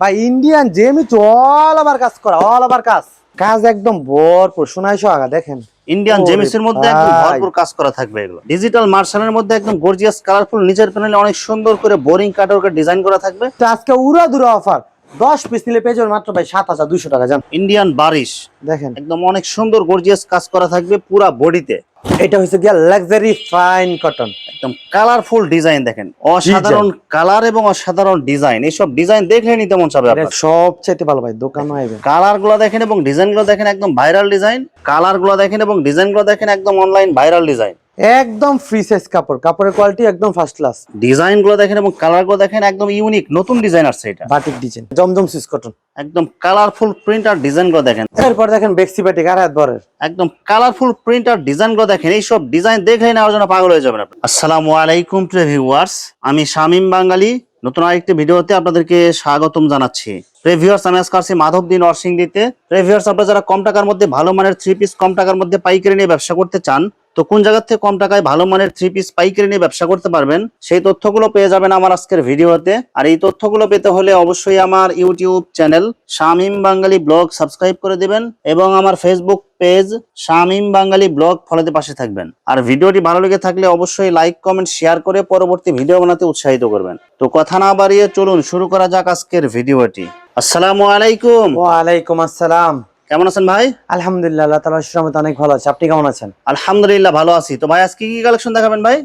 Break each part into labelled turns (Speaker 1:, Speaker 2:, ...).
Speaker 1: ভাই Indian জেমিচু all over কাজ করা, অল ওভার কাজ, কাজ একদম ভরপুর সোনায় সোহাগা। দেখেন
Speaker 2: ইন্ডিয়ান
Speaker 1: ওরে
Speaker 2: জেমিসের মধ্যে একদম
Speaker 1: ভাই,
Speaker 2: ভরপুর কাজ করা থাকবে। এগুলো ডিজিটাল মার্শালের মধ্যে একদম গর্জিয়াস কালারফুল, নিচের প্যানেলে অনেক সুন্দর করে বোরিং কাটওয়ার্ক ডিজাইন করা থাকবে।
Speaker 1: তো আজকে উড়া দুরা অফার, 10 পিস নিলে পেয়ে যাবেন মাত্র ভাই 7,200 টাকা। জান
Speaker 2: ইন্ডিয়ান বারিশ
Speaker 1: দেখেন
Speaker 2: একদম অনেক সুন্দর গর্জিয়াস কাজ করা থাকবে পুরা বডিতে।
Speaker 1: এটা হচ্ছে গিয়া লাক্সারি ফাইন কটন,
Speaker 2: একদম কালারফুল ডিজাইন দেখেন, অসাধারণ কালার এবং অসাধারণ ডিজাইন। এইসব ডিজাইন দেখলে নিতে মন চাবে আপনার।
Speaker 1: সবচেয়ে ভালো ভাই দোকান আইবেন।
Speaker 2: কালার গুলো দেখেন এবং ডিজাইন গুলো দেখেন, একদম ভাইরাল ডিজাইন। কালার গুলো দেখেন এবং ডিজাইন গুলো দেখেন, একদম অনলাইন ভাইরাল ডিজাইন।
Speaker 1: একদম ফ্রি সাইজ কাপড়, কাপড়ের কোয়ালিটি একদম ফার্স্ট ক্লাস।
Speaker 2: ডিজাইন গুলো দেখেন এবং কালার গুলো দেখেন, একদম ইউনিক নতুন ডিজাইন আসছে। এটা
Speaker 1: বাটিক ডিজাইন, জমজম সুইস কটন,
Speaker 2: একদম কালারফুল প্রিন্ট আর ডিজাইন গুলো দেখেন।
Speaker 1: এরপর দেখেন বেক্সি বাটিক আর হাত বরের,
Speaker 2: একদম কালারফুল প্রিন্ট আর ডিজাইন গুলো দেখেন। এইসব ডিজাইন দেখলেই নেওয়ার জন্য পাগল হয়ে যাবেন আপনি। আসসালামু আলাইকুম প্রিয় ভিউয়ার্স, আমি শামীম বাঙালি নতুন আরেকটি ভিডিওতে আপনাদেরকে স্বাগতম জানাচ্ছি। প্রিয় ভিউয়ার্স, আমি আজকে আসছি মাধবদী নরসিংদীতে। প্রিয় ভিউয়ার্স, আপনারা যারা কম টাকার মধ্যে ভালো মানের 3 পিস কম টাকার মধ্যে পাইকারি নিয়ে ব্যবসা করতে চান, তো কোন জায়গা থেকে কম টাকায় ভালো মানের 3 পিস পাইকারি নিয়ে ব্যবসা করতে পারবেন, সেই তথ্যগুলো পেয়ে যাবেন আমার আজকের ভিডিওতে। আর এই তথ্যগুলো পেতে হলে অবশ্যই আমার ইউটিউব চ্যানেল শামীম বাঙালি ব্লগ সাবস্ক্রাইব করে দিবেন এবং আমার ফেসবুক পেজ শামীম বাঙালি ব্লগ ফলোতে পাশে থাকবেন। আর ভিডিওটি ভালো লেগে থাকলে অবশ্যই লাইক কমেন্ট শেয়ার করে পরবর্তী ভিডিও বানাতে উৎসাহিত করবেন। তো কথা না বাড়িয়ে চলুন শুরু করা যাক আজকের ভিডিওটি। আসসালামু আলাইকুম।
Speaker 1: ওয়ালাইকুম আসসালাম।
Speaker 2: কেমন আছেন ভাই?
Speaker 1: আলহামদুলিল্লাহ, আল্লাহ তাআলার রহমতে অনেক ভালো আছে। আপনি কেমন আছেন?
Speaker 2: আলহামদুলিল্লাহ ভালো আছি। তো ভাই আজকে কি কালেকশন দেখাবেন ভাই?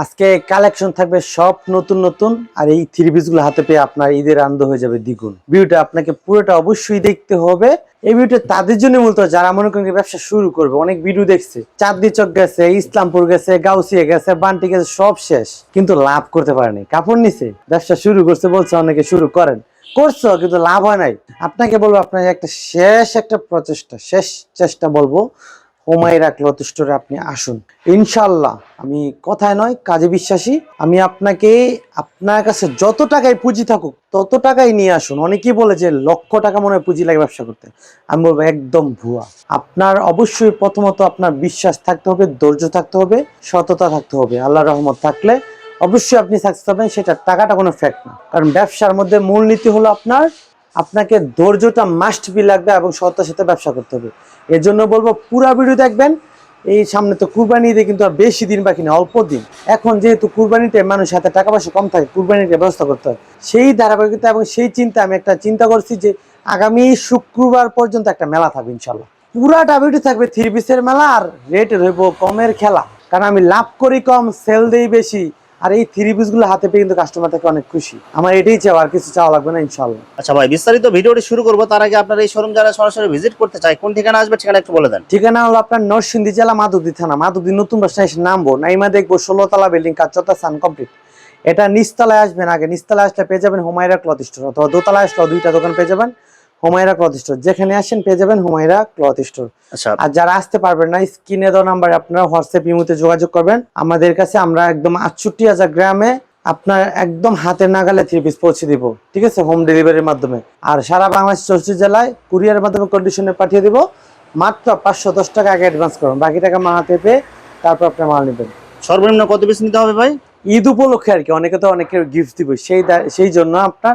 Speaker 1: আজকে কালেকশন থাকবে সব নতুন নতুন, আর এই থ্রি পিস গুলো হাতে পেয়ে আপনার ঈদের আনন্দ হয়ে যাবে দ্বিগুণ। ভিডিওটা আপনাকে পুরোটা অবশ্যই দেখতে হবে। এই ভিডিওটা তাদের জন্য মূলত যারা মনে করেন ব্যবসা শুরু করবে। অনেক ভিডিও দেখছে, চাঁদনি চক গেছে, ইসলামপুর গেছে, গাউসিয়া গেছে, বান্টি গেছে, সব শেষ, কিন্তু লাভ করতে পারেনি। কাপড় নিছে, ব্যবসা শুরু করছে, বলছে অনেকে শুরু করেন, করছো কিন্তু লাভ হয় নাই। আপনাকে বলবো, আপনার একটা প্রচেষ্টা, শেষ চেষ্টা বলবো, হুমায়রা ক্লথ স্টোরে আপনি আসুন। ইনশাল্লাহ আমি কথায় নয় কাজে বিশ্বাসী। আমি আপনাকে আপনার কাছে যত টাকায় পুঁজি থাকুক তত টাকাই নিয়ে আসুন। অনেকেই বলে যে লক্ষ টাকা মনে হয় পুঁজি লাগে ব্যবসা করতে। আমি বলবো একদম ভুয়া। আপনার অবশ্যই প্রথমত আপনার বিশ্বাস থাকতে হবে, ধৈর্য থাকতে হবে, সততা থাকতে হবে। আল্লাহর রহমত থাকলে অবশ্যই আপনি সাকসেস হবেন। সেটা টাকাটা কোনো ফ্যাক্ট না, কারণ ব্যবসার মধ্যে মূলনীতি হলো আপনাকে ধৈর্যটা মাস্ট বি লাগবে এবং সততার সাথে ব্যবসা করতে হবে। এর জন্য বলবো পুরো ভিডিও দেখবেন। এই সামনে তো কুরবানি ঈদে কিন্তু আর বেশি দিন বাকি না, অল্প দিন। এখন যেহেতু কুরবানিতে মানুষের হাতে টাকা পয়সা কম থাকে, কুরবানিতে ব্যবস্থা করতে হয়। সেই ধারাবাহিকতা এবং সেই চিন্তা আমি একটা চিন্তা করছি যে আগামী শুক্রবার পর্যন্ত একটা মেলা থাকবে ইনশাল্লাহ। পুরাটা ভিডিও থাকবে থ্রি পিসের মেলা, আর রেটের হইব কমের খেলা। কারণ আমি লাভ করি কম, সেল দেই বেশি, আর এই থ্রি পিস গুলো হাতে পেয়ে কিন্তু কাস্টমার থেকে অনেক খুশি। আমার এটাই চাও, আর কিছু চাওয়া লাগবে না ইনশাল্লাহ।
Speaker 2: আচ্ছা ভাই, বিস্তারিত ভিডিওটি শুরু করবো তার আগে আপনার এই শোরুম যারা সরাসরি ভিজিট করতে চায় কোন ঠিকানা আসবে, ঠিকানা একটু বলে দেন।
Speaker 1: ঠিকানা হলো আপনার নরসিংদী জেলা মাধবদী থানা, মাধবদী নতুন বাস এসে নামবো, নাইমা দেখবো 16 তলা বিল্ডিং, কাজ চলতে সান কমপ্লিট। এটা নিচতলায় আসবেন, আগে নিচতলায় আসলে পেয়ে যাবেন হুমায়রা ক্লথ স্টোর, অথবা দোতলায় আসলে দুইটা দোকান পেয়ে যাবেন হুমায়রা ক্লথ স্টোর। যেখানে আসেন পেয়ে যাবেন হুমায়রা ক্লথ স্টোর।
Speaker 2: আচ্ছা,
Speaker 1: আর যারা আসতে পারবেন না, স্ক্রিনে দেওয়া নাম্বারে আপনারা হোয়াটসঅ্যাপ ইমোতে যোগাযোগ করবেন আমাদের কাছে। আমরা একদম 68,000 গ্রামে আপনার একদম হাতের নাগালে থ্রি পিস পৌঁছে দিব, ঠিক আছে, হোম ডেলিভারির মাধ্যমে। আর সারা বাংলাদেশ 64 জেলায় কুরিয়ারের মাধ্যমে কন্ডিশনে পাঠিয়ে দিব। মাত্র 510 টাকা আগে অ্যাডভান্স করুন, বাকি টাকা মা হাতে পেয়ে তারপর আপনি মাল নেবেন।
Speaker 2: সর্বনিম্ন কত পিস নিতে হবে ভাই?
Speaker 1: ঈদ উপলক্ষে আর কি, অনেকে তো অনেকের গিফট দিব, সেই জন্য আপনার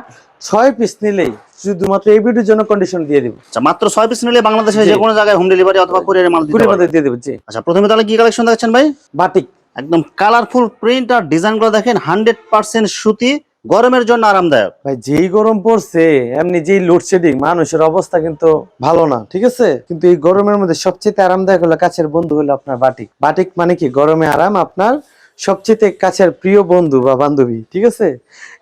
Speaker 1: 6 পিস নিলেই শুধুমাত্র এই ভিডিওর জন্য কন্ডিশন দিয়ে দিব।
Speaker 2: আচ্ছা, মাত্র 6 পিস নিলে বাংলাদেশের যে কোনো জায়গায় হোম ডেলিভারি অথবা কুরিয়ারে মাল দিতে
Speaker 1: কুরিয়ার
Speaker 2: পারবেন।
Speaker 1: মধ্যে দিয়ে দেব। জি।
Speaker 2: আচ্ছা, প্রথমে তাহলে কি কালেকশন দেখাচ্ছেন ভাই?
Speaker 1: বাটিক,
Speaker 2: একদম কালারফুল প্রিন্ট আর ডিজাইন গুলো দেখেন, 100% সুতি, গরমের জন্য আরামদায়ক।
Speaker 1: ভাই যেই গরম পড়ছে, এমনি যেই লোডশেডিং, মানুষের অবস্থা কিন্তু ভালো না, ঠিক আছে। কিন্তু এই গরমের মধ্যে সবচেয়ে আরামদায়ক হলো, কাছের বন্ধু হলো আপনার বাটিক। বাটিক মানে কি, গরমে আরাম, আপনার সবচেয়ে কাছের প্রিয় বন্ধু বা বান্ধবী, ঠিক আছে।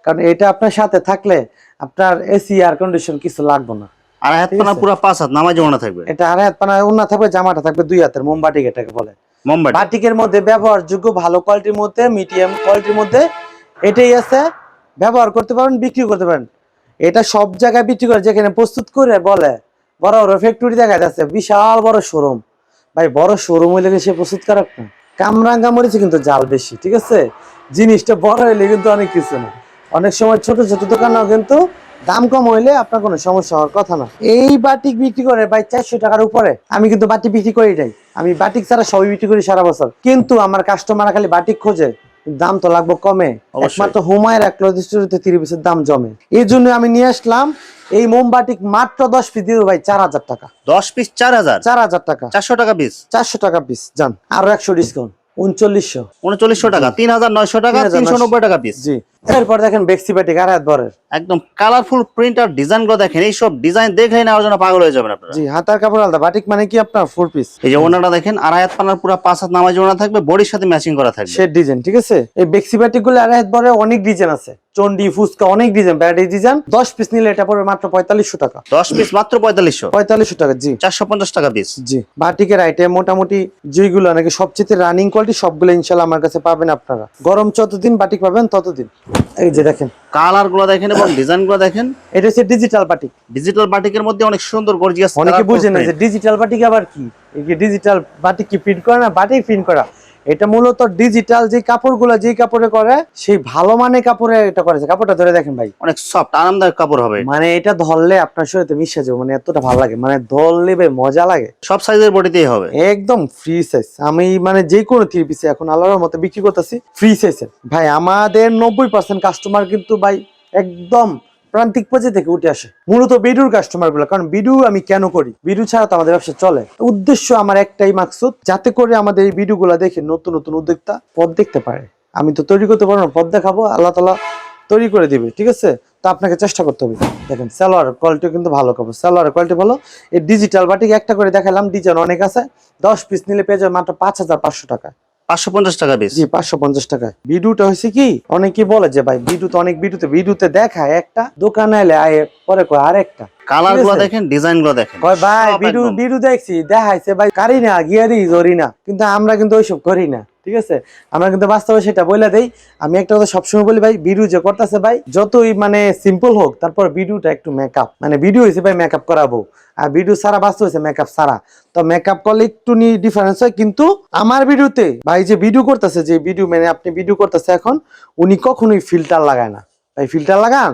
Speaker 1: কারণ এটা আপনার সাথে থাকলে আপনার এসি এয়ার কন্ডিশন কিছু লাগবে না।
Speaker 2: আর হাত পানা পুরো 5 হাত নামাজ জমানো থাকবে।
Speaker 1: এটা আড়াই হাত পানা ওন্না থাকবে, জামাটা থাকবে 2 হাতের, মোমবাটিক এটাকে বলে।
Speaker 2: মোমবাতি
Speaker 1: বাটিকের মধ্যে ব্যবহারযোগ্য ভালো কোয়ালিটির মধ্যে, মিডিয়াম কোয়ালিটির মধ্যে এটাই আছে। ব্যবহার করতে পারেন, বিক্রি করতে পারেন। এটা সব জায়গায় বিক্রি করে, যেখানে প্রস্তুত করে বলে বড় বড় ফ্যাক্টরি দেখা যাচ্ছে, বিশাল বড় শোরুম। ভাই বড় শোরুম হইলে সে প্রস্তুতকারক না, কামরাঙ্গা মরিচে কিন্তু জাল বেশি, ঠিক আছে। জিনিসটা বড় হইলে কিন্তু অনেক কিছু না। অনেক সময় ছোট ছোট দোকানেও কিন্তু দাম কম হইলে আপনার কোনো সমস্যা হওয়ার কথা না। এই বাটিক বিক্রি করে ভাই 400 টাকার উপরে। আমি কিন্তু বাটিক বিক্রি করি নাই, আমি বাটিক ছাড়া সবই বিক্রি করি সারা বছর। কিন্তু আমার কাস্টমার খালি বাটিক খোঁজে, দাম তো লাগবে কমে,
Speaker 2: অবশ্যই।
Speaker 1: একমাত্র হুমায়ের এক লজিস্ট্রিতে 30 পিসের দাম জমে। এই জন্য আমি নিয়ে আসলাম এই মোমবাটি মাত্র 10 পিস দিয়ে ভাই 4000 টাকা।
Speaker 2: 10 পিস 4000,
Speaker 1: 4000 টাকা,
Speaker 2: 400 টাকা পিস,
Speaker 1: 400 টাকা পিস যান, আরো 100 ডিসকাউন্ট 3900।
Speaker 2: 3900 টাকা, 3900 টাকা, 390 টাকা পিস।
Speaker 1: জি। এরপর দেখেন বেক্সি বাটি আড়াই বরের,
Speaker 2: একদম কালারফুল প্রিন্ট আর ডিজাইন গুলো দেখেন, এইসব ডিজাইন দেখলেই নেওয়ার জন্য পাগল হয়ে যাবেন আপনারা।
Speaker 1: জি হাতার কাপড় আলাদা, বাটিক মানে কি আপনার 4 পিস।
Speaker 2: এই যে ওনাটা দেখেন, আড়াই হাত পানার পুরো 5 হাত নামাজি ওনা থাকবে, বডির সাথে ম্যাচিং করা থাকবে।
Speaker 1: শেড ডিজাইন, ঠিক আছে। এই বেক্সি বাটিক গুলো আড়াই বরে অনেক ডিজাইন আছে, চন্ডি ফুচকা অনেক ডিজাইন, ব্যাডি ডিজাইন। 10 পিস নিলে এটা পড়বে মাত্র 4500 টাকা।
Speaker 2: 10 পিস মাত্র 4500,
Speaker 1: 4500 টাকা। জি
Speaker 2: 450 টাকা পিস।
Speaker 1: জি। বাটিকের আইটেম মোটামুটি যেগুলো নাকি সবচেয়ে রানিং কোয়ালিটি সবগুলো ইনশাআল্লাহ আমার কাছে পাবেন আপনারা। গরম যতদিন বাটিক পাবেন ততদিন। এই যে দেখেন
Speaker 2: কালার গুলো দেখেন এবং ডিজাইন গুলো দেখেন।
Speaker 1: এটা হচ্ছে ডিজিটাল বাটিক।
Speaker 2: ডিজিটাল বাটিকের মধ্যে অনেক সুন্দর গর্জিয়াস।
Speaker 1: অনেকে বুঝে না যে ডিজিটাল বাটিক আবার কি। এই যে ডিজিটাল বাটিক কি প্রিন্ট করে না, বাটিক প্রিন্ট করা। এটা মূলত ডিজিটাল যে কাপড়গুলো যে কাপড়ে করে সেই ভালো মানের কাপড়ে এটা করেছে। কাপড়টা ধরে দেখেন ভাই,
Speaker 2: অনেক সফট আরামদায়ক কাপড় হবে।
Speaker 1: মানে এটা ধরলে আপনার শরীরে মিশে যাবে, মানে এতটা ভালো লাগে, মানে ধরলে ভাই মজা লাগে।
Speaker 2: সব সাইজের বডিতেই হবে,
Speaker 1: একদম ফ্রি সাইজ। আমি মানে যে কোনো 3 পিসে এখন আল্লাহর মতো বিক্রি করতেছি ফ্রি সাইজের। ভাই আমাদের 90% কাস্টমার কিন্তু ভাই একদম প্রান্তিক পর্যায়ে থেকে উঠে আসে, মূলত বিডুর কাস্টমার গুলো। কারণ বিডু আমি কেন করি, বিডু ছাড়া তো আমাদের ব্যবসা চলে। উদ্দেশ্য আমার একটাই মাকসুদ, যাতে করে আমাদের এই বিডু গুলা দেখে নতুন নতুন উদ্যোক্তা পথ দেখতে পারে। আমি তো তৈরি করতে পারবো না, পথ দেখাবো, আল্লাহ তাআলা তৈরি করে দিবে, ঠিক আছে। তো আপনাকে চেষ্টা করতে হবে। দেখেন সালোয়ার কোয়ালিটি কিন্তু ভালো, কাপড় সালোয়ার কোয়ালিটি ভালো। এই ডিজিটাল বাটিক একটা করে দেখালাম, ডিজাইন অনেক আছে। 10 পিস নিলে পেয়ে যাবে মাত্র 5500 টাকা।
Speaker 2: 550 টাকা পিস।
Speaker 1: জি 550 টাকা। বিডুটা হয়েছে কি, অনেকে বলে যে ভাই বিডু তো অনেক বিডুতে দেখায় একটা, দোকানে এলে আয় পরে কয় আরেকটা।
Speaker 2: কালার গুলো দেখেন, ডিজাইন গুলো দেখেন।
Speaker 1: কয় ভাই
Speaker 2: সব
Speaker 1: বিডু
Speaker 2: একদম।
Speaker 1: বিডু দেখছি দেখাইছে ভাই কারি না গিয়ারি জরি না, কিন্তু আমরা কিন্তু ওইসব করি না, ঠিক আছে। আমরা কিন্তু বাস্তবে সেটা বলে দেই। আমি একটা কথা সবসময় বলি ভাই, বিডু যে করতেছে ভাই যতই মানে সিম্পল হোক, তারপর বিডুটা একটু মেকআপ, মানে বিডু হয়েছে ভাই মেকআপ করাবো, আর বিডু সারা বাস্তব হয়েছে মেকআপ সারা। তো মেকআপ করলে একটু ডিফারেন্স হয়, কিন্তু আমার ভিডিওতে ভাই যে ভিডিও করতেছে, যে ভিডিও মানে আপনি ভিডিও করতেছে এখন, উনি কখনোই ফিল্টার লাগায় না। ভাই ফিল্টার লাগান,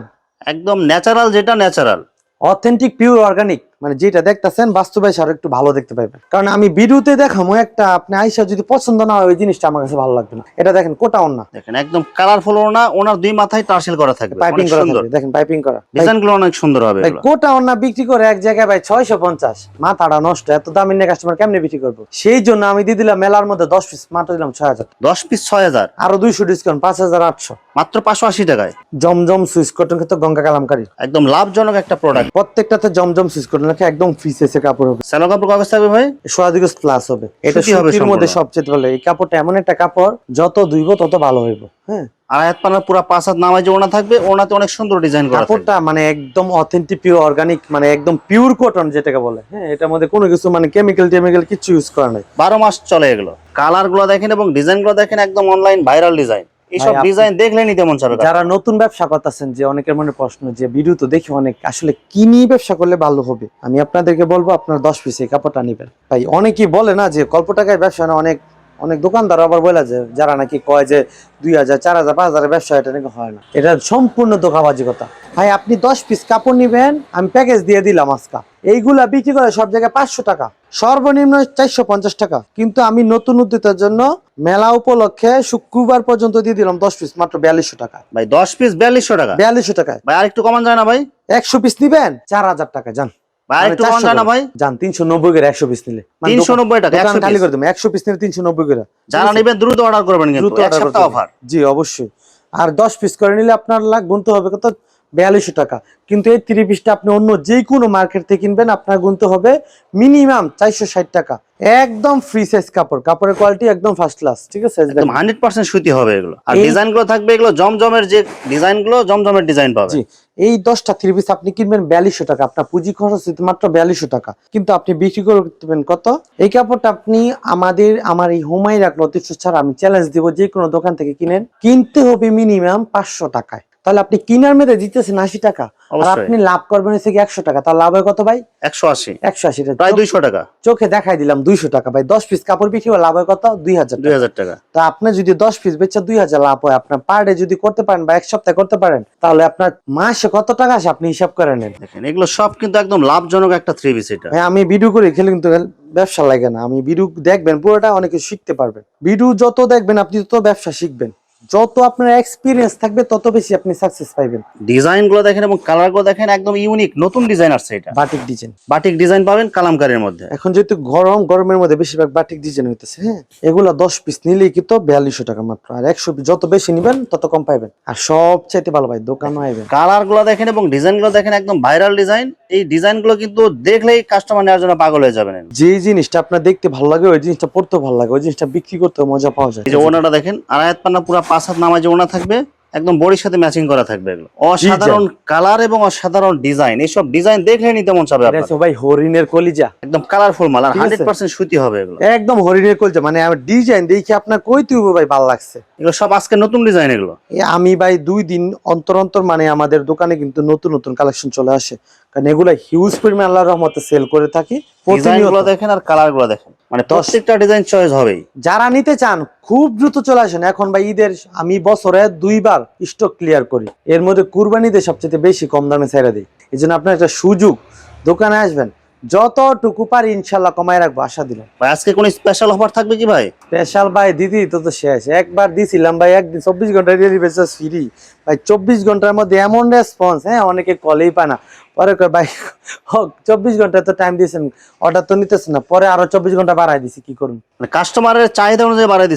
Speaker 2: একদম ন্যাচারাল, যেটা ন্যাচারাল
Speaker 1: অথেন্টিক পিওর অর্গানিক, মানে যেটা দেখতেছেন বাস্তবে আরো একটু ভালো দেখতে পাইবেন। কারণ আমি ভিডিওতে দেখামো একটা, আপনি আইসা যদি পছন্দ না হয় ওই জিনিসটা আমার কাছে ভালো লাগবে না। এটা দেখেন কোটা ওন্না,
Speaker 2: দেখেন একদম কালারফুল ওনা, ওনার দুই মাথায় টার্সেল করা থাকবে,
Speaker 1: পাইপিং
Speaker 2: অনেক
Speaker 1: করা
Speaker 2: সুন্দর।
Speaker 1: থাকবে, দেখেন পাইপিং করা।
Speaker 2: ডিজাইন গুলো অনেক সুন্দর হবে
Speaker 1: ভাই
Speaker 2: এগুলো।
Speaker 1: কোটা ওন্না বিক্রি করে এক জায়গায় ভাই 650, মাথাটা নষ্ট। এত দামি নিয়ে কাস্টমার কেমনে বিক্রি করবো? সেই জন্য আমি দিয়ে দিলাম মেলার মধ্যে 10 পিস মাত্র দিলাম 6000।
Speaker 2: 10 পিস 6000,
Speaker 1: আরো 200 ডিসকাউন্ট 5800।
Speaker 2: মাত্র 580 টাকায়।
Speaker 1: জমজম সুইচ কটন কিন্তু গঙ্গা কালামকারী,
Speaker 2: একদম লাভজনক একটা প্রোডাক্ট।
Speaker 1: প্রত্যেকটাতে জমজম সুইচ কটন লেখা, একদম ফ্রি সাইজের কাপড় হবে।
Speaker 2: সেলো কাপড় কাগজ থাকবে ভাই,
Speaker 1: সোয়াদিগজ প্লাস হবে। এটা
Speaker 2: সুতি হবে
Speaker 1: সুতির মধ্যে
Speaker 2: সম্পূর্ণ।
Speaker 1: সবচেয়ে ভালো। এই কাপড়টা এমন একটা কাপড়, যত ধুইব তত ভালো হইব। হ্যাঁ,
Speaker 2: আড়াই হাত পানার পুরো 5 হাত নামাজি ওনা থাকবে, ওনাতে অনেক সুন্দর ডিজাইন করা থাকবে।
Speaker 1: কাপড়টা মানে একদম অথেন্টিক পিওর অর্গানিক, মানে একদম পিওর কটন যেটাকে বলে। হ্যাঁ, এটার মধ্যে কোনো কিছু মানে কেমিক্যাল কিছু ইউজ করা নাই।
Speaker 2: 12 মাস চলে এগুলো। কালার গুলো দেখেন এবং ডিজাইন গুলো দেখেন, একদম অনলাইন ভাইরাল ডিজাইন। এইসব
Speaker 1: ভাই,
Speaker 2: ডিজাইন দেখলে নিতে মন চাবে।
Speaker 1: যারা নতুন ব্যবসা করতেছেন, যে অনেকের মনে প্রশ্ন যে ভিডিও তো দেখি অনেক, আসলে কি নিয়ে ব্যবসা করলে ভালো হবে, আমি আপনাদেরকে বলবো আপনার 10 পিস এই কাপড়টা নিবেন। ভাই অনেকেই বলে না যে অল্প টাকায় ব্যবসা না, অনেক অনেক দোকানদার আবার বলে যে, যারা নাকি কয় যে 2000 4000 5000 ব্যবসা, এটা নাকি হয় না। এটা সম্পূর্ণ ধোঁকাবাজি কথা। ভাই আপনি 10 পিস কাপড় নিবেন, আমি প্যাকেজ দিয়ে দিলাম আজকা, এইগুলা বিক্রি করে সব জায়গায় 500 টাকা, সর্বনিম্ন 450 টাকা। কিন্তু আমি নতুন উদ্যোক্তার জন্য মেলা উপলক্ষে শুক্রবার পর্যন্ত দিয়ে দিলাম 10 পিস মাত্র 4200 টাকা।
Speaker 2: ভাই 10 পিস 4200 টাকা।
Speaker 1: 4200 টাকায়।
Speaker 2: ভাই আরেকটু কমান যায় না ভাই?
Speaker 1: 100 পিস নিবেন 4000 টাকা যান।
Speaker 2: ভাই আরেকটু কমান যায় না ভাই?
Speaker 1: যান 390 করে 100 পিস নিলে।
Speaker 2: 390 টাকা 100
Speaker 1: খালি
Speaker 2: পিস।
Speaker 1: করে দেবো 100 পিস নিলে 390 করে।
Speaker 2: যারা নেবেন দ্রুত অর্ডার করবেন, কিন্তু
Speaker 1: দ্রুত
Speaker 2: এক
Speaker 1: order
Speaker 2: সপ্তাহ
Speaker 1: করতে
Speaker 2: অফার।
Speaker 1: হবে। জি অবশ্যই। আর 10 পিস করে নিলে আপনার গুনতে হবে কত, 4200 টাকা। কিন্তু এই 30 পিসটা আপনি অন্য যে কোনো মার্কেট থেকে কিনবেন, আপনার গুনতে হবে মিনিমাম 460 টাকা। একদম ফ্রি সাইজ কাপড়, কাপড়ের কোয়ালিটি একদম ফার্স্ট ক্লাস, ঠিক আছে।
Speaker 2: একদম 100% সুতি হবে এগুলো। আর
Speaker 1: এই-
Speaker 2: ডিজাইন গুলো থাকবে এগুলো জমজমের, যে ডিজাইন গুলো জমজমের ডিজাইন পাবে।
Speaker 1: জি, এই 10টা 3 পিস আপনি কিনবেন 4200 টাকা, আপনার পুঁজি খরচ হচ্ছে মাত্র 4200 টাকা, কিন্তু আপনি বিক্রি করবেন কত? এই কাপড়টা আপনি আমার এই হুমায়রা ক্লথ ছাড়া আমি চ্যালেঞ্জ দিব, যে কোনো দোকান থেকে কিনেন, কিনতে হবে মিনিমাম 500 টাকায়। তাহলে আপনি কিনার মেয়েদের দিতেছেন 80 টাকা, আর
Speaker 2: অবশ্যই।
Speaker 1: আপনি লাভ করবেন হচ্ছে কি 100 টাকা। তার লাভ হয় কত ভাই?
Speaker 2: 180,
Speaker 1: 180 টাকা,
Speaker 2: প্রায় 200 টাকা।
Speaker 1: চোখে দেখাই দিলাম 200 টাকা। ভাই 10 পিস কাপড় বিক্রি হলে লাভ হয় কত? 2000 টাকা।
Speaker 2: 2000 টাকা।
Speaker 1: তা আপনি যদি 10 পিস বেচে 2000 লাভ হয়, আপনার পার ডে যদি করতে পারেন বা এক সপ্তাহে করতে পারেন, তাহলে আপনার মাসে কত টাকা আসে আপনি হিসাব করে নেন।
Speaker 2: দেখেন এগুলো সব কিন্তু একদম লাভজনক একটা 3 পিস। এটা
Speaker 1: ভাই আমি ভিডিও করে খেলে কিন্তু ব্যবসা লাগে না। আমি ভিডিও দেখবেন পুরোটা, অনেক কিছু শিখতে পারবেন। ভিডিও যত দেখবেন আপনি তত ব্যবসা শিখবেন। যত আপনার এক্সপিরিয়েন্স থাকবে তত বেশি আপনি সাকসেস পাইবেন।
Speaker 2: ডিজাইন গুলো দেখেন এবং কালার গুলো দেখেন, একদম ইউনিক নতুন ডিজাইন আসছে। এটা
Speaker 1: বাটিক ডিজাইন,
Speaker 2: বাটিক ডিজাইন পাবেন কালামকারীর মধ্যে।
Speaker 1: এখন যেহেতু গরমের মধ্যে বেশিরভাগ বাটিক ডিজাইন হইতেছে, হ্যাঁ এগুলা 10 পিস নিলেই কিন্তু 4200 টাকা মাত্র। আর 100 পিস যত বেশি নিবেন তত কম পাইবেন। আর সবচাইতে ভালো ভাই দোকানে আইবেন।
Speaker 2: কালার গুলো দেখেন এবং ডিজাইন গুলো দেখেন, একদম ভাইরাল ডিজাইন। এই ডিজাইন গুলো কিন্তু দেখলেই কাস্টমার নেওয়ার জন্য পাগল হয়ে যাবেন।
Speaker 1: যে জিনিসটা আপনার দেখতে ভালো লাগে ওই জিনিসটা পড়তে ভালো লাগে, ওই জিনিসটা বিক্রি করতে মজা পাওয়া যায়।
Speaker 2: এই যে ওনাটা দেখেন, আড়াই পান্না পুরো 5 হাত নামাজে ওনা থাকবে, একদম বডির সাথে ম্যাচিং করা থাকবে। এগুলো অসাধারণ কালার এবং অসাধারণ ডিজাইন। এইসব ডিজাইন দেখলে নিতে মন চাবে আপনার।
Speaker 1: এটা ভাই হরিণের কলিজা,
Speaker 2: একদম কালারফুল মাল, আর
Speaker 1: ঠিক আছে?
Speaker 2: 100% সুতি হবে এগুলো।
Speaker 1: একদম হরিণের কলিজা, মানে আমার ডিজাইন দেখে আপনার কইতে হবে ভাই ভালো লাগছে।
Speaker 2: এগুলো সব আজকে নতুন ডিজাইন। এগুলো
Speaker 1: আমি ভাই 2 দিন অন্তর অন্তর মানে আমাদের দোকানে কিন্তু নতুন নতুন কালেকশন চলে আসে, কারণ এগুলা হিউজ পরিমাণ আল্লাহর রহমতে সেল করে থাকি।
Speaker 2: ডিজাইন গুলো দেখেন আর কালার গুলো দেখেন, মানে প্রত্যেকটা ডিজাইন চয়েস হবেই।
Speaker 1: যারা নিতে চান খুব দ্রুত চলে আসেন। এখন ভাই ঈদের আমি বছরে 2 বার স্টক ক্লিয়ার করি, এর মধ্যে কুরবানিতে সবচেয়ে বেশি কম দামে ছেড়ে দিই। এই জন্য আপনার একটা সুযোগ, দোকানে আসবেন, যতটুকু পারি ইনশাল্লাহ কমায় রাখবো, আশা দিলাম।
Speaker 2: ভাই আজকে কোন স্পেশাল অফার থাকবে কি ভাই?
Speaker 1: স্পেশাল ভাই দিদি তো শেষ, একবার দিছিলাম ভাই, একদিন 24 ঘন্টা ডেলিভারি ফ্রি ভাই। 24 ঘন্টার মধ্যে এমন রেসপন্স, হ্যাঁ অনেকে কলেই পায় না, পরে ভাই 24 ঘন্টা তো টাইম দিয়েছেন, অর্ডার তো নিতেছেন না, পরে আরো 24 ঘন্টা বাড়াই দিছি। কি করুন,
Speaker 2: কাস্টমারের চাহিদা অনুযায়ী বাড়াই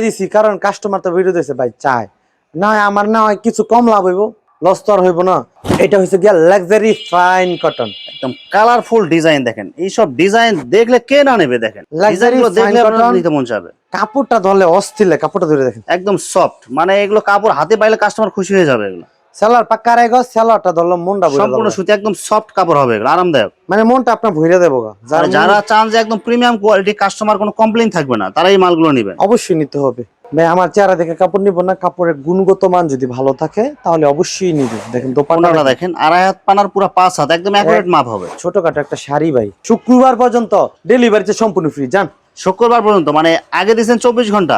Speaker 2: দিছে।
Speaker 1: কারণ কাস্টমার তো ভিডিও দিয়েছে ভাই, চায় না হয় আমার না হয় কিছু কম লাভ হইব, লস তো আর হইব না। এটা হচ্ছে গিয়া লাক্সারি ফাইন কটন,
Speaker 2: একদম কালারফুল ডিজাইন দেখেন। এইসব ডিজাইন দেখলে কে না নেবে? দেখেন
Speaker 1: Luxury
Speaker 2: ডিজাইনগুলো দেখলে
Speaker 1: fine
Speaker 2: আপনার
Speaker 1: cotton।
Speaker 2: নিতে মন চাবে।
Speaker 1: কাপড়টা ধরলে অস্থির লাগে, কাপড়টা ধরে দেখেন
Speaker 2: একদম সফট, মানে এগুলো কাপড় হাতে পাইলে কাস্টমার খুশি হয়ে যাবে। এগুলো
Speaker 1: সেলার পাক্কা রাইগো, সেলারটা ধরলো মনটা ভরে
Speaker 2: সম্পূর্ণ
Speaker 1: দেবো,
Speaker 2: সুতি, একদম সফট কাপড় হবে, এগুলো আরামদায়ক।
Speaker 1: মানে মনটা আপনার ভরে দেবো গা।
Speaker 2: আর যারা চান যে একদম প্রিমিয়াম কোয়ালিটি, কাস্টমার কোনো কমপ্লেইন থাকবে না, তারা এই মালগুলো নেবেন।
Speaker 1: অবশ্যই নিতে হবে ভাই। আমার চেহারা দেখে কাপড় নিব না, কাপড়ের গুণগত মান যদি ভালো থাকে তাহলে অবশ্যই নিবে। দেখেন
Speaker 2: দোপাট্টাটা দেখেন, আড়াই হাত পানার পুরো 5 হাত, একদম অ্যাকুরেট মাপ হবে।
Speaker 1: ছোটখাটো একটা শাড়ি ভাই, শুক্রবার পর্যন্ত ডেলিভারিতে সম্পূর্ণ ফ্রি। জান
Speaker 2: শুক্রবার পর্যন্ত, মানে আগে দিয়েছেন 24 ঘন্টা,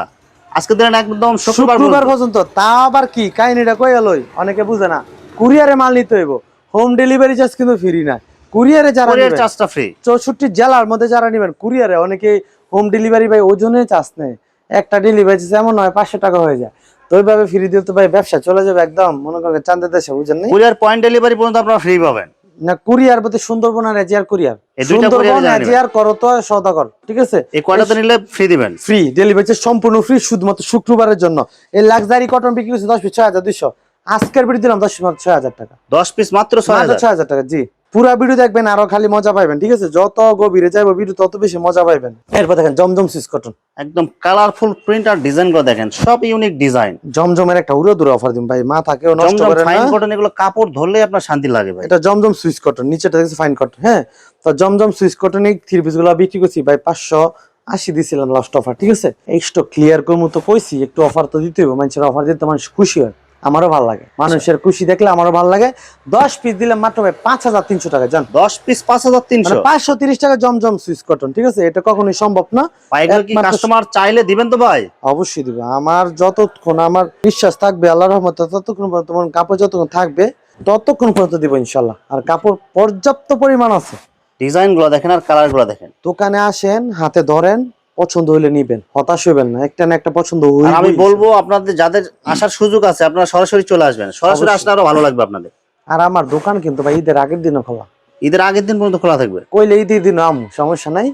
Speaker 2: আজকে দিলেন একদম শুক্রবার
Speaker 1: পর্যন্ত। তা আবার কি কাহিনীটা কই এলোই, অনেকে বুঝে না। কুরিয়ারে মাল নিতে হইব, হোম ডেলিভারি চার্জ কিন্তু ফ্রি না। কুরিয়ারে যারা
Speaker 2: কুরিয়ার চার্জটা ফ্রি।
Speaker 1: 64 জেলার মধ্যে যারা নেবেন কুরিয়ারে, অনেকে হোম ডেলিভারি ভাই ওজনে চার্জ নেয়। একটা ডেলিভারি এমন হয় 500 টাকা হয়ে যায়, তো ওইভাবে ফ্রি দিলে তো ভাই ব্যবসা চলে যাবে একদম, মনে করেন চাঁদের দেশে, বুঝেন না?
Speaker 2: কুরিয়ার পয়েন্ট ডেলিভারি পর্যন্ত আপনারা ফ্রি পাবেন।
Speaker 1: না কুরিয়ার বলতে সুন্দরবন আর এজিআর কুরিয়ার,
Speaker 2: এই দুইটা
Speaker 1: সুন্দরবন এজিআর করো তো সওদাগর, ঠিক আছে?
Speaker 2: এই কয়টাতে নিলে ফ্রি দিবেন,
Speaker 1: ফ্রি ডেলিভারি সম্পূর্ণ ফ্রি, শুধুমাত্র শুক্রবারের জন্য। এই লাক্সারি কটন বিক্রি করছে 10 পিস 6200, আজকের ভিডিও দিলাম 10 পিস 6000 টাকা।
Speaker 2: 10 পিস মাত্র
Speaker 1: 6000 টাকা। জি, পুরা ভিডিও দেখবেন আরো খালি মজা পাইবেন, ঠিক আছে? যত গভীরে যাইবো ভিডিও তত বেশি মজা পাইবেন। এরপর দেখেন জমজম সুইস কটন,
Speaker 2: একদম কালারফুল প্রিন্ট আর ডিজাইন গুলো দেখেন, সব ইউনিক ডিজাইন।
Speaker 1: জমজমের একটা উড়ো দূরে অফার দিন ভাই, মাথা কেউ নষ্ট
Speaker 2: জমজম
Speaker 1: করে
Speaker 2: ফাইন
Speaker 1: না।
Speaker 2: কটন, এগুলো কাপড় ধরলে আপনার শান্তি লাগে ভাই।
Speaker 1: এটা জমজম সুইস কটন, নিচেটা দেখছে ফাইন কটন। হ্যাঁ, তো জমজম সুইস কটন এই 3 পিস গুলো বিক্রি করছি ভাই 580 দিছিলাম লাস্ট অফার, ঠিক আছে? এই স্টক ক্লিয়ার করবো তো কইছি, একটু অফার তো দিতে হবে, মানুষের অফার দিতে মানুষ খুশি হয়, আমারও ভালো লাগে। মানুষের খুশি দেখলে আমারও ভালো লাগে। 10 পিস দিলাম মাত্র ভাই 5300 টাকা। জান
Speaker 2: 10 পিস 5300,
Speaker 1: 530 টাকা জমজম সুইস কটন, ঠিক আছে? এটা কখনোই সম্ভব না।
Speaker 2: পাইকারি কি কাস্টমার চাইলে দিবেন তো ভাই?
Speaker 1: অবশ্যই দিব, আমার যতক্ষণ আমার বিশ্বাস থাকবে আল্লাহর রহমতে, ততক্ষণ পর্যন্ত তোমার কাপড় যতক্ষণ থাকবে ততক্ষণ পর্যন্ত দিব ইনশাল্লাহ। আর কাপড় পর্যাপ্ত পরিমাণ আছে।
Speaker 2: ডিজাইন গুলো দেখেন আর কালার গুলো দেখেন।
Speaker 1: দোকানে আসেন, হাতে ধরেন, পছন্দ হইলে নিবেন, হতাশ হইবেন না। একটা না একটা পছন্দ
Speaker 2: আর
Speaker 1: হইবে।
Speaker 2: আমি বলবো আপনাদের যাদের আসার সুযোগ আছে, আপনারা সরাসরি চলে আসবেন, সরাসরি আসলে আরো ভালো লাগবে আপনাদের।
Speaker 1: আর আমার দোকান কিন্তু ভাই ঈদের আগের দিনও খোলা,
Speaker 2: ঈদের আগের দিন পর্যন্ত খোলা থাকবে।
Speaker 1: কইলে ঈদের দিন আমু, সমস্যা নাই।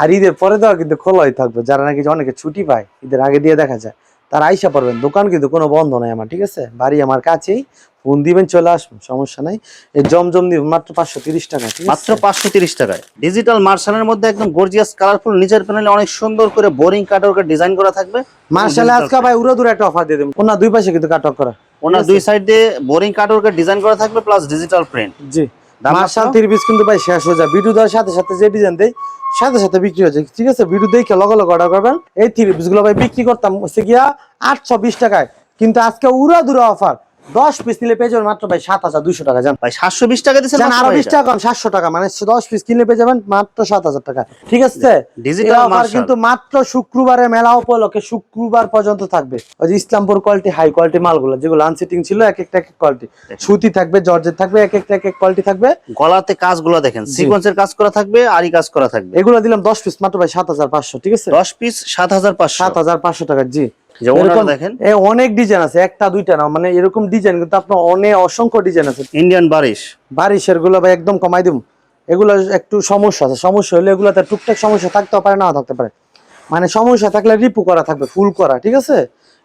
Speaker 1: আর ঈদের পরে দেওয়া কিন্তু খোলাই থাকবে। যারা নাকি অনেকে ছুটি পায় ঈদের আগে দিয়ে দেখা যায়, তারা আইসা পারবেন। দোকান কিন্তু কোনো বন্ধ নাই আমার, ঠিক আছে? বাড়ি আমার কাছেই, ফোন দিবেন চলে আসবেন, সমস্যা নাই। এই জমজম দিবেন মাত্র 530 টাকা, ঠিক আছে?
Speaker 2: মাত্র 530 টাকায় ডিজিটাল মার্শালের মধ্যে একদম গর্জিয়াস কালারফুল, নিচের প্যানেলে অনেক সুন্দর করে বোরিং কাটওয়ার্কের ডিজাইন করা থাকবে।
Speaker 1: মার্শালে আজকে ভাই উড়ো দূরে একটা অফার দিয়ে দেবেন, ওনা দুই পাশে কিন্তু কাটওয়ার্ক করা,
Speaker 2: ওনার দুই সাইড দিয়ে বোরিং কাটওয়ার্কের ডিজাইন করা থাকবে, প্লাস ডিজিটাল প্রিন্ট।
Speaker 1: জি, মার্শাল 3 পিস কিন্তু ভাই শেষ হয়ে যায়। ভিডিও দেওয়ার সাথে সাথে যে ডিজাইন দেয় সাথে সাথে বিক্রি হয়ে যায়, ঠিক আছে? ভিডিও দেখে লগে লগে অর্ডার করবেন। এই 3 পিস গুলো ভাই বিক্রি করতাম হচ্ছে গিয়া 820 টাকায়, কিন্তু আজকে উড়া দূরা অফার 10 পিস নিলে পেয়ে যাবেন মাত্র ভাই 7200 টাকা। জান
Speaker 2: ভাই 720 টাকা দিয়েছেন,
Speaker 1: আরো 20 টাকা কম, 700 টাকা, মানে 10 পিস কিনলে পেয়ে যাবেন মাত্র 7000 টাকা, ঠিক আছে?
Speaker 2: ডিজিটাল
Speaker 1: অফার কিন্তু মাত্র শুক্রবারে মেলা উপলক্ষে, শুক্রবার পর্যন্ত থাকবে। ওই যে ইসলামপুর কোয়ালিটি, হাই কোয়ালিটি মালগুলো যেগুলো আনসিটিং ছিল, এক একটা এক কোয়ালিটি, সুতি থাকবে, জর্জেট থাকবে, এক একটা এক কোয়ালিটি থাকবে।
Speaker 2: গলাতে কাজগুলো দেখেন, সিকোয়েন্সের কাজ করা থাকবে, আরি কাজ করা থাকবে।
Speaker 1: এগুলো দিলাম 10 পিস মাত্র ভাই 7500, ঠিক আছে?
Speaker 2: 10 পিস 7500,
Speaker 1: 7500 টাকা। জি,
Speaker 2: যে ওনারা
Speaker 1: এরকম
Speaker 2: দেখেন
Speaker 1: অনেক ডিজাইন আছে, একটা দুইটা না, মানে এরকম ডিজাইন কিন্তু আপনার অনেক অসংখ্য ডিজাইন আছে।
Speaker 2: ইন্ডিয়ান বারিশ
Speaker 1: বারিশের গুলো ভাই একদম কমাই দিম। এগুলো একটু সমস্যা আছে, সমস্যা হলে এগুলোতে টুকটাক সমস্যা থাকতেও পারে, নাও থাকতে পারে। মানে সমস্যা থাকলে রিপু করা থাকবে, ফুল করা, ঠিক আছে।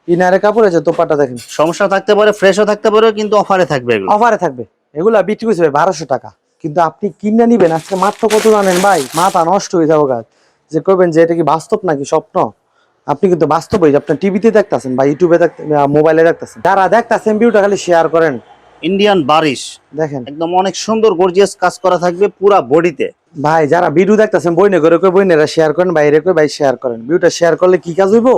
Speaker 1: ইনারে কাপড় আছে, দোপাট্টা দেখেন,
Speaker 2: সমস্যা থাকতে পারে, ফ্রেশও থাকতে পারে, কিন্তু অফারে থাকবে এগুলো।
Speaker 1: অফারে থাকবে। এগুলা বিক্রি করছে ভাই 1200 টাকা, কিন্তু আপনি কিনে নিবেন আজকে মাত্র কত জানেন ভাই? মাথা নষ্ট হয়ে যাবো গাছ, যে করবেন যে এটা কি বাস্তব নাকি স্বপ্ন। আপনি কিন্তু বাস্তব হয়ে আপনার টিভিতে দেখতেছেন বা ইউটিউবে মোবাইলে দেখতেছেন, যারা দেখতেছেন ভিডিওটা খালি শেয়ার করেন।
Speaker 2: ইন্ডিয়ান বারিশ
Speaker 1: দেখেন
Speaker 2: একদম অনেক সুন্দর গর্জিয়াস কাজ করা থাকবে পুরা বডিতে।
Speaker 1: ভাই, যারা ভিডিও দেখতেছেন বইনে করে কই বইনেরা শেয়ার করেন, বাইরে কই ভাই শেয়ার করেন। ভিডিওটা শেয়ার করলে কি কাজ হইব?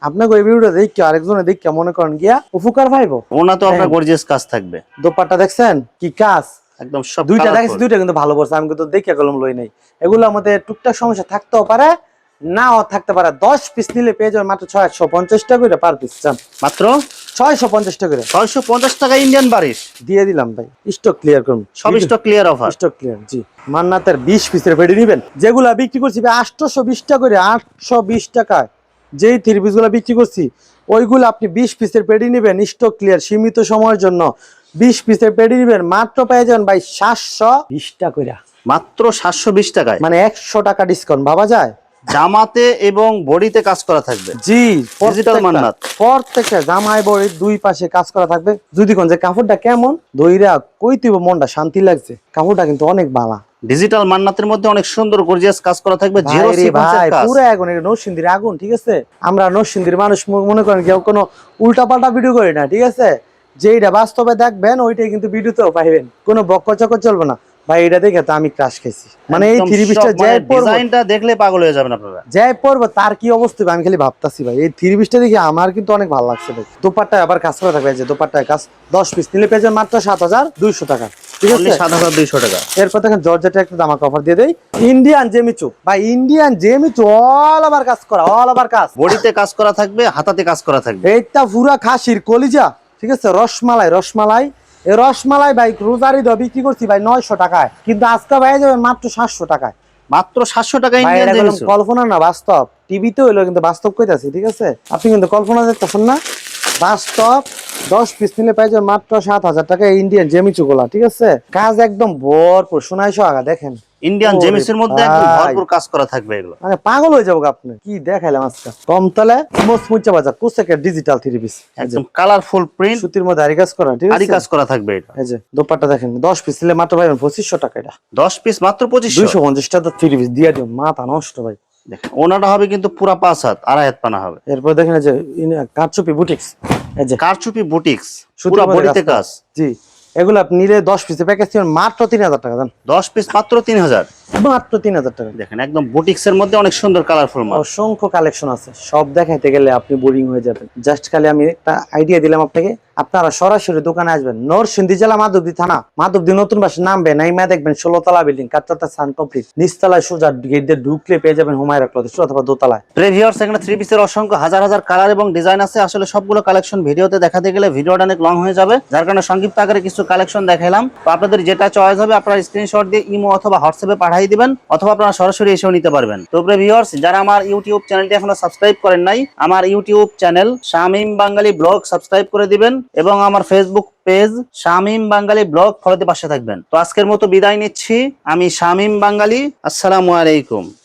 Speaker 1: আপনাকে ওই ভিডিওটা দেখে আরেকজনে দেখে মনে করেন গিয়া উপকার পাইবো।
Speaker 2: ওনা তো আপনার গর্জিয়াস কাজ থাকবে।
Speaker 1: দোপাট্টা দেখছেন কি কাজ?
Speaker 2: একদম সব
Speaker 1: দুইটা দেখছি, দুইটা কিন্তু ভালো পড়ছে, আমি কিন্তু দেখে কলম লই নাই। এগুলো আমাদের টুকটাক সমস্যা থাকতেও পারে, নাও থাকতে পারে। 10 পিস নিলে পেয়ে যাবেন মাত্র 650 টাকা করে পার পিস।
Speaker 2: মাত্র
Speaker 1: 650 টাকা করে
Speaker 2: 650 টাকা ইন্ডিয়ান বারিশ
Speaker 1: দিয়ে দিলাম ভাই। স্টক ক্লিয়ার করুন,
Speaker 2: সব stock clear offer.
Speaker 1: Stock clear ji. মান্নাতের 20 পিসের পেডি নেবেন, যেগুলা বিক্রি করছি 820 টাকা করে, 820 টাকায় যেই 3 পিস গুলা বিক্রি করছি, ওইগুলো আপনি 20 পিসের পেডি নেবেন, স্টক ক্লিয়ার, সীমিত সময়ের জন্য 20 পিসের পেডি নেবেন, মাত্র পেয়ে যাবেন ভাই 720 টাকা করে।
Speaker 2: মাত্র 720 টাকায়,
Speaker 1: মানে 100 টাকা ডিসকাউন্ট ভাবা যায়।
Speaker 2: জামাতে এবং বডিতে কাজ করা থাকবে
Speaker 1: জি,
Speaker 2: ডিজিটাল মান্নাত।
Speaker 1: প্রত্যেকটা জামাই বড়ির দুই পাশে কাজ করা থাকবে। যদি কোন যে কাপড়টা কেমন দইরা কইতিব, মনটা শান্তি লাগছে, কাপড়টা কিন্তু অনেক ভালো।
Speaker 2: ডিজিটাল মান্নাতের মধ্যে অনেক সুন্দর গর্জিয়াস কাজ করা থাকবে,
Speaker 1: ভাই
Speaker 2: জিরো
Speaker 1: রে
Speaker 2: সিকোয়েন্সের
Speaker 1: ভাই,
Speaker 2: কাজ।
Speaker 1: পুরো আগুন, এটা নরসিংদীর আগুন, ঠিক আছে। আমরা নরসিংদীর মানুষ মনে করেন কেউ কোনো উল্টা পাল্টা ভিডিও করি না, ঠিক আছে। যেইটা বাস্তবে দেখবেন ওইটাই কিন্তু ভিডিওতেও পাইবেন, কোনো বক্কর চক্কর চলবে না ভাই। এটা দেখে তো আমি ক্রাশ খাইছি। মানে এই
Speaker 2: একদম
Speaker 1: 3 পিসটা
Speaker 2: সব,
Speaker 1: যে
Speaker 2: মানে
Speaker 1: পরবো,
Speaker 2: ডিজাইনটা দেখলে পাগল হয়ে যাবেন আপনারা।
Speaker 1: যাই পরবো তার কি অবস্থা হবে আমি খালি ভাবতাছি ভাই। এই 3 পিসটা দেখে আমার কিন্তু অনেক ভালো লাগছে ভাই। দোপাট্টায় আবার কাজ করা থাকবে, যে দোপাট্টায় কাজ 10 পিস নিলে পেয়ে যাবেন মাত্র 7200 টাকা, ঠিক
Speaker 2: অনলি
Speaker 1: আছে।
Speaker 2: 7200 টাকা।
Speaker 1: এরপর দেখেন জর্জেটের একটা দামাক অফার দিয়ে দেই, ইন্ডিয়ান জেমিচু ভাই। ইন্ডিয়ান জেমিচু অল ওভার কাজ করা, অল ওভার কাজ,
Speaker 2: বডিতে কাজ করা থাকবে, হাতাতে কাজ করা থাকবে।
Speaker 1: এইটা পুরা খাসির কলিজা, ঠিক আছে। রসমালাই, রসমালাই, এই রসমালাই ভাই রোজারি দ বিক্রি করছি ভাই 900 টাকায়, কিন্তু আজকে ভাই যাবেন মাত্র 700 টাকায়।
Speaker 2: মাত্র 700 টাকা
Speaker 1: ভাই
Speaker 2: ইন্ডিয়ান
Speaker 1: এটা কোনো
Speaker 2: জেমিসু।
Speaker 1: কল্পনা না, বাস্তব। টিভিতে হইলো কিন্তু বাস্তব কইতাছি, ঠিক আছে। আপনি কিন্তু কল্পনা দেখতেছেন না, বাস্তব। 10 পিস নিলে পাই যাবেন মাত্র 7000 টাকা ইন্ডিয়ান জেমিচু গুলা, ঠিক আছে। কাজ একদম ভরপুর, সোনাইশো আগা দেখেন।
Speaker 2: ইন্ডিয়ান
Speaker 1: ওরে
Speaker 2: জেমিসের মধ্যে একদম
Speaker 1: ভাই,
Speaker 2: ভরপুর কাজ করা থাকবে এগুলো।
Speaker 1: মানে পাগল হয়ে যাবো আপনি, কি দেখাইলাম আজকে। কমতলে মুচমুচা বাজার কুসেকের ডিজিটাল 3 পিস,
Speaker 2: একদম কালারফুল প্রিন্ট,
Speaker 1: সুতির মধ্যে আরি কাজ করা, ঠিক
Speaker 2: আরি
Speaker 1: আছে।
Speaker 2: কাজ করা থাকবে এটা।
Speaker 1: এই যে দোপাট্টা দেখেন, 10 পিস নিলে মাত্র পাইবেন 2500 টাকা। এটা
Speaker 2: 10 পিস মাত্র 2500।
Speaker 1: 250 টাকা 3 পিস দিয়ে দিও, মাথা নষ্ট ভাই।
Speaker 2: দেখেন ওনাটা হবে কিন্তু পুরা 5 হাত, আড়াই হাত পানা হবে।
Speaker 1: এরপর দেখেন এই যে কারচুপি বুটিক্স, এই যে
Speaker 2: কারচুপি বুটিক্স,
Speaker 1: সুতির
Speaker 2: পুরা
Speaker 1: মধ্যে
Speaker 2: বডিতে কাজ।
Speaker 1: জি, এগুলো আপনি নিলে 10 পিসের প্যাকেজ দিবেন মাত্র 3000 টাকা দেন।
Speaker 2: 10 পিস মাত্র 3000।
Speaker 1: মাত্র 3000 টাকা।
Speaker 2: দেখেন একদম বুটিক্স এর মধ্যে অনেক সুন্দর কালারফুল মাল।
Speaker 1: অসংখ্য কালেকশন আছে, সব দেখাইতে গেলে আপনি বোরিং হয়ে যাবেন। জাস্ট খালি আমি একটা আইডিয়া দিলাম আপনাকে, আপনারা সরাসরি দোকানে আসবেন। নরসিংদী জেলা মাধবদী থানা, মাধবদী নতুন বাস নামবেন, নাইমা দেখবেন 16 তলা বিল্ডিং, 4 তলা সান কমপ্লিট, নিচতলায় সোজা গেট দিয়ে ঢুকলে পেয়ে যাবেন হুমায়রা ক্লথ স্টোর অথবা দোতলায়।
Speaker 2: ভিউয়ার্স, এখানে 3 পিসের অসংখ্য হাজার হাজার কালার এবং ডিজাইন আছে। আসলে সবগুলো কালেকশন ভিডিওতে দেখাতে গেলে ভিডিওটা অনেক লং হয়ে যাবে, যার কারণে সংক্ষিপ্ত আকারে কিছু কালেকশন দেখাইলাম। তো আপনাদের যেটা চয়েস হবে আপনারা স্ক্রিনশট দিয়ে ইমো অথবা হোয়াটসঅ্যাপে পাঠিয়ে দিবেন, অথবা আপনারা সরাসরি এসেও নিতে পারবেন। তো ভিউয়ার্স, যারা আমার ইউটিউব চ্যানেলটি এখনো সাবস্ক্রাইব করেন নাই, আমার ইউটিউব চ্যানেল শামীম বাঙালি ব্লগ সাবস্ক্রাইব করে দিবেন, এবং আমার ফেসবুক পেজ শামীম বাঙালি ব্লগ ফলোতে পাশে থাকবেন। তো আজকের মতো বিদায় নিচ্ছি, আমি শামীম বাঙালি। আসসালামু আলাইকুম।